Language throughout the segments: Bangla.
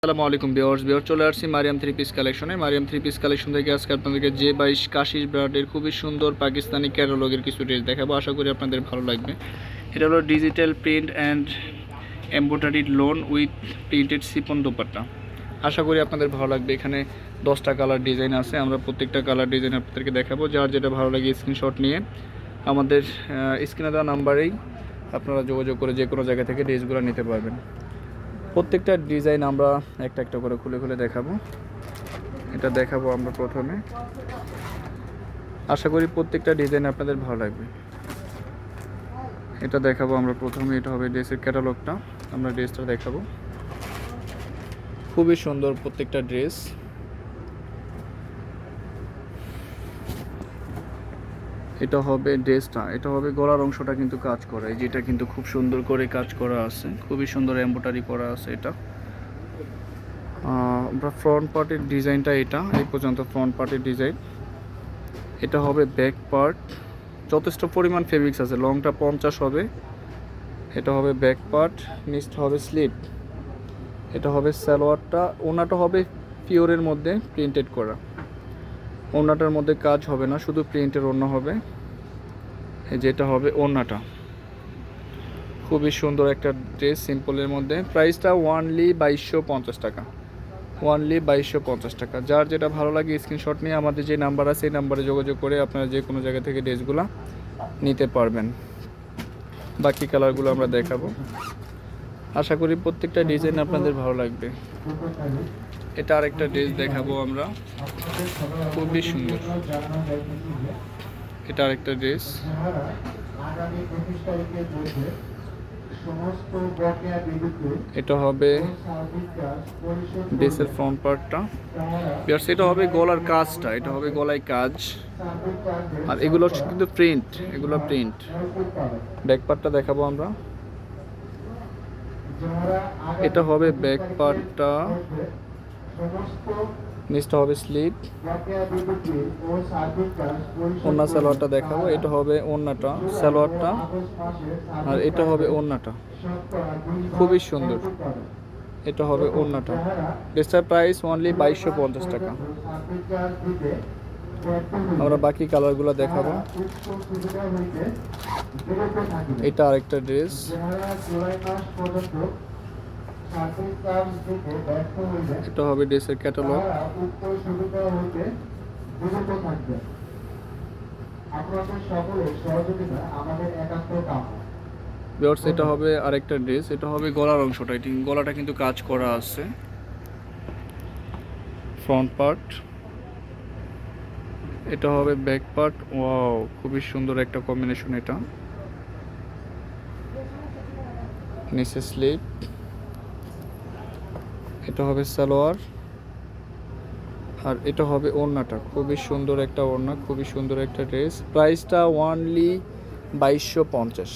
আসসালামু আলাইকুম ভিউয়ার্স চলে আসছি মারিয়াম থ্রি পিস কালেকশনে। মারিয়াম থ্রি পিস কালেকশন থেকে আজকে আপনাদেরকে যে 22 কাশিস ব্র্যান্ডের খুবই সুন্দর পাকিস্তানি ক্যাটালগের কিছু ড্রেস দেখাবো। আশা করি আপনাদের ভালো লাগবে। এটা হলো digital print and embroidery lawn with printed chiffon dupatta. আশা করি আপনাদের ভালো লাগবে। এখানে 10টা কালার ডিজাইন আছে, আমরা প্রত্যেকটা কালার ডিজাইন আপনাদেরকে দেখাবো। যার যেটা ভালো লাগে স্ক্রিনশট নিয়ে আমাদের স্ক্রিনে দেওয়া নাম্বারেই আপনারা যোগাযোগ করে যে কোনো জায়গা থেকে ড্রেসগুলো নিতে পারবেন। প্রত্যেকটা ডিজাইন আমরা একটা একটা করে খুলে খুলে দেখাবো। এটা দেখাবো আমরা প্রথমে। আশা করি প্রত্যেকটা ডিজাইন আপনাদের ভালো লাগবে। এটা দেখাবো আমরা প্রথমে। এটা হবে ড্রেসের ক্যাটালগটা। আমরা ড্রেসটা দেখাবো। খুবই সুন্দর প্রত্যেকটা ড্রেস। এটা হবে ড্রেসটা, এটা হবে গলার অংশটা কিন্তু কাজ করা, এই যেটা কিন্তু খুব সুন্দর করে কাজ করা আছে, খুবই সুন্দর এমব্রয়ডারি করা আছে। এটা আমরা ফ্রন্ট পার্টের ডিজাইনটা, এটা এই পর্যন্ত ফ্রন্ট পার্টের ডিজাইন। এটা হবে ব্যাক পার্ট, যথেষ্ট পরিমাণ ফেব্রিক্স আছে, লংটা 50 হবে। এটা হবে ব্যাক পার্ট, নিচটা হবে স্লিপ। এটা হবে সালোয়ারটা, ওনাটা হবে পিওরের মধ্যে প্রিন্টেড করা। ওনাটার মধ্যে কাজ হবে না, শুধু প্রিন্টের ওড়না হবে। যেটা হবে ওড়নাটা, খুবই সুন্দর একটা ড্রেস সিম্পলের মধ্যে। প্রাইসটা ওয়ানলি 2250 টাকা, ওয়ানলি 2250 টাকা। যার যেটা ভালো লাগে স্ক্রিনশট নিয়ে আমাদের যে নাম্বার আছে এই নাম্বারে যোগাযোগ করে আপনারা যে কোনো জায়গা থেকে ড্রেসগুলো নিতে পারবেন। বাকি কালারগুলো আমরা দেখাবো। আশা করি প্রত্যেকটা ডিজাইন আপনাদের ভালো লাগবে। এটা আরেকটা ড্রেস দেখাবো আমরা, খুবই সুন্দর। এটা আরেকটা ড্রেস। এটা হবে ড্রেসের ফ্রন্ট পার্টটা। এটা হবে গলার কাজটা, এটা হবে গলায় কাজ। আর এগুলো কিন্তু প্রিন্ট, এগুলো প্রিন্ট। ব্যাক পার্টটা দেখাবো আমরা। এটা হবে ব্যাক পার্টটা, নিচটা হবে স্লিপ। ওড়না সালোয়ারটা দেখাবো। এটা হবে ওড়নাটা, সালোয়ারটা, আর এটা হবে ওড়নাটা, খুবই সুন্দর। এটা হবে ওড়নাটা। ড্রেসটার প্রাইস অনলি 2250 টাকা। আমরা বাকি কালারগুলো দেখাবো। এটা আরেকটা ড্রেস। এটা হবে ড্রেসের ক্যাটালগ। এটা হবে আরেকটা ড্রেস। এটা হবে গলার অংশটা, এটি গলাটা কিন্তু কাজ করা আছে। ফ্রন্ট পার্ট, এটা হবে ব্যাক পার্ট। ওয়াও, খুবই সুন্দর একটা কম্বিনেশন। এটা নিচে স্লিপ। এটা হবে সালোয়ার, আর এটা হবে ওড়নাটা, খুবই সুন্দর একটা ওড়না, খুবই সুন্দর একটা ড্রেস। প্রাইসটা ওয়ানলি 2250।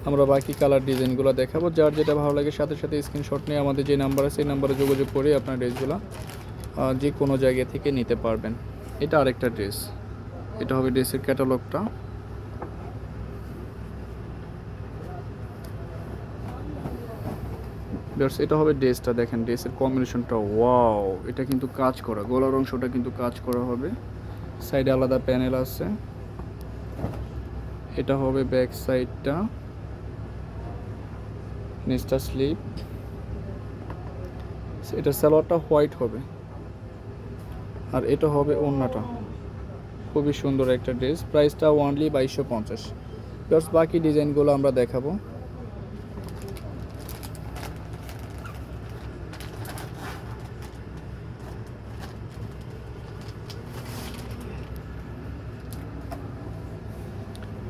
আমরা বাকি কালার ডিজাইনগুলো দেখাবো। যার যেটা ভালো লাগে সাথে সাথে স্ক্রিনশট নিয়ে আমাদের যে নাম্বার আছে এই নাম্বারে যোগাযোগ করে আপনার ড্রেসগুলো যে কোনো জায়গা থেকে নিতে পারবেন। এটা আরেকটা ড্রেস। এটা হবে ড্রেসের ক্যাটালগটা। এটা হবে ড্রেসটা, দেখেন ড্রেসের কম্বিনেশনটা, ওয়াও। এটা কিন্তু কাজ করা, গলার অংশটা কিন্তু কাজ করা হবে, সাইডে আলাদা প্যানেল আছে। এটা হবে ব্যাক সাইডটা, নিচটা স্লিপ। এটা সালোয়ারটা হোয়াইট হবে, আর এটা হবে ওড়নাটা। খুবই সুন্দর একটা ড্রেস। প্রাইসটা ওয়ানলি 2250। বাকি ডিজাইনগুলো আমরা দেখাবো।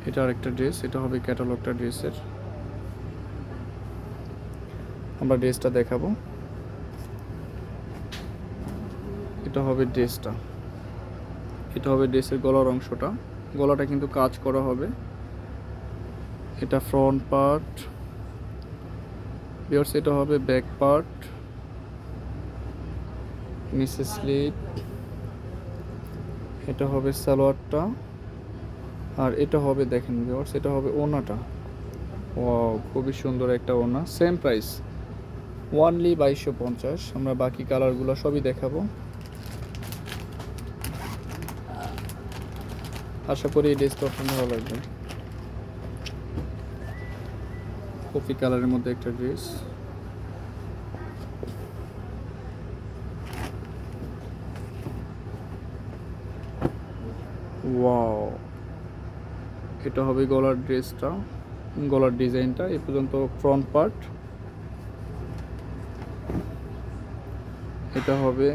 এটা আরেকটা ড্রেস। এটা হবে ক্যাটালগটা ড্রেসের। আমরা ড্রেসটা দেখাবো। এটা হবে ড্রেসটা, এটা হবে ড্রেসের গলার অংশটা, গলাটা কিন্তু কাজ করা হবে। এটা ফ্রন্ট পার্ট। এটা হবে ব্যাক পার্ট, নিচে স্লিপ। এটা হবে সালোয়ারটা, আর এটা হবে দেখেন ভিউয়ার্স, এটা হবে ওড়নাটা। ওয়াও, খুবই সুন্দর একটা ওড়না। Same price only 2250। আমরা বাকি কালারগুলো সবই দেখাবো। আশা করি এই ড্রেসটা আপনার ভালো লাগবে। কফি কালারের মধ্যে একটা ড্রেস, ওয়াও। এটা হবে গলার ড্রেসটা, গলার ডিজাইনটা এই পর্যন্ত ফ্রন্ট পার্ট। এটা হবে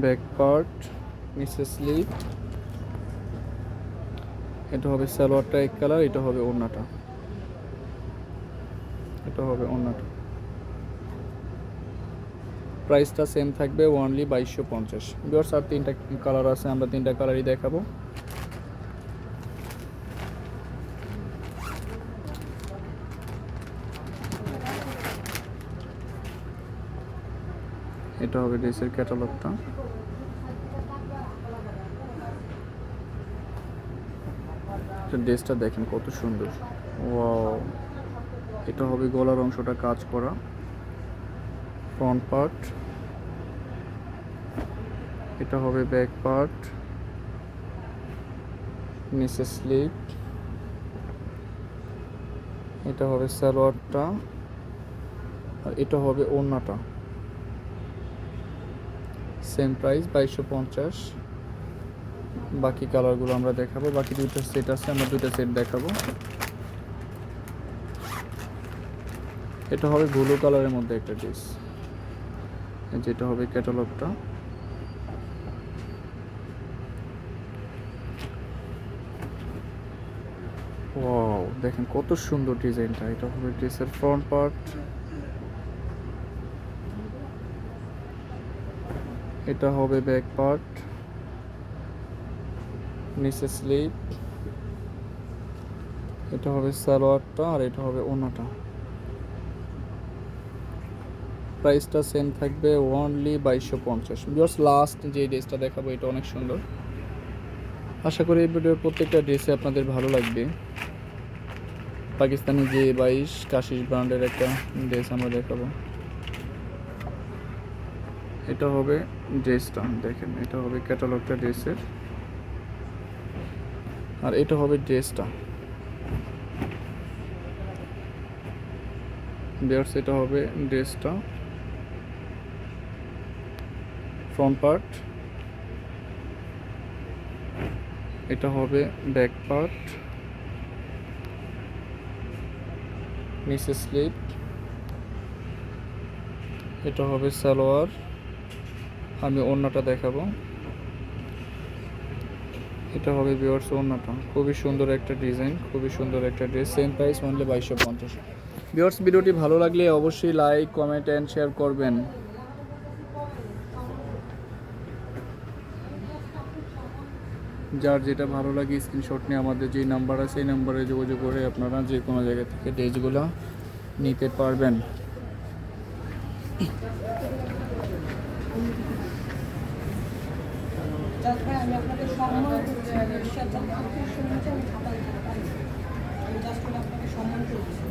ব্যাক পার্ট, নিচের স্লিভ। এটা হবে সালোয়ারটা এক কালার, এটা হবে ওড়নাটা, এটা হবে ওড়নাটা। প্রাইসটা সেম থাকবে ওনলি 2250। ভিউয়ার্স আর তিনটা কালার আছে, আমরা তিনটা কালারই দেখাবো। এটা হবে ড্রেসের ক্যাটালগটা। ড্রেসটা দেখেন কত সুন্দর, ওয়াও। এটা হবে গলার অংশটা কাজ করা, ফ্রন্ট পার্ট। এটা হবে ব্যাক পার্ট, নিচে স্লিভ। এটা হবে সালোয়ারটা, আর এটা হবে ওড়নাটা। Same price 2250। বাকি কালারগুলো আমরা দেখাবো। বাকি দুইটা সেট আছে, আমরা দুইটা সেট দেখাবো। এটা হবে ব্লু কালারের মধ্যে একটা ড্রেস, যেটা হবে ক্যাটালগটা। ওয়াও, দেখেন কত সুন্দর ডিজাইনটা। এটা হবে ড্রেসের ফ্রন্ট পার্ট, এটা হবে ব্যাক পার্ট, নিচে স্লিভ। এটা হবে সালোয়ারটা, আর এটা হবে ওড়নাটা। প্রাইসটা সেম থাকবে ওনলি 2250। জাস্ট লাস্ট যে ড্রেসটা দেখাবো এটা অনেক সুন্দর। আশা করি এই ভিডিওর প্রত্যেকটা ড্রেসে আপনাদের ভালো লাগবে। পাকিস্তানি যে 22 কাশিস ব্র্যান্ডের একটা ড্রেস আমরা দেখাবো। এটা হবে ড্রেসটা, দেখেন এটা হবে ক্যাটালগটা ড্রেসের, আর এটা হবে ড্রেসটা। ভিউয়ার্স এটা হবে ড্রেসটা, ফ্রন্ট পার্ট। এটা হবে ব্যাক পার্ট, নিচে স্লিভ। এটা হবে সালোয়ার, আমি ওড়নাটা দেখাবো। এটা হবে ভিউয়ার্স ওড়নাটা। খুবই সুন্দর একটা ডিজাইন, খুবই সুন্দর একটা dress. Same price only 2250। Viewers ভিডিওটি ভালো লাগলে অবশ্যই লাইক, কমেন্ট অ্যান্ড শেয়ার করবেন। যার যেটা ভালো লাগে স্ক্রিনশট নিয়ে আমাদের যে নাম্বার আছে এই নাম্বারে যোগাযোগ করে আপনারা যে কোনো জায়গা থেকে ড্রেসগুলো নিতে পারবেন। আমি আপনাদের সম্মান করছি, আমি জাস্ট আপনাকে সম্মান করছি।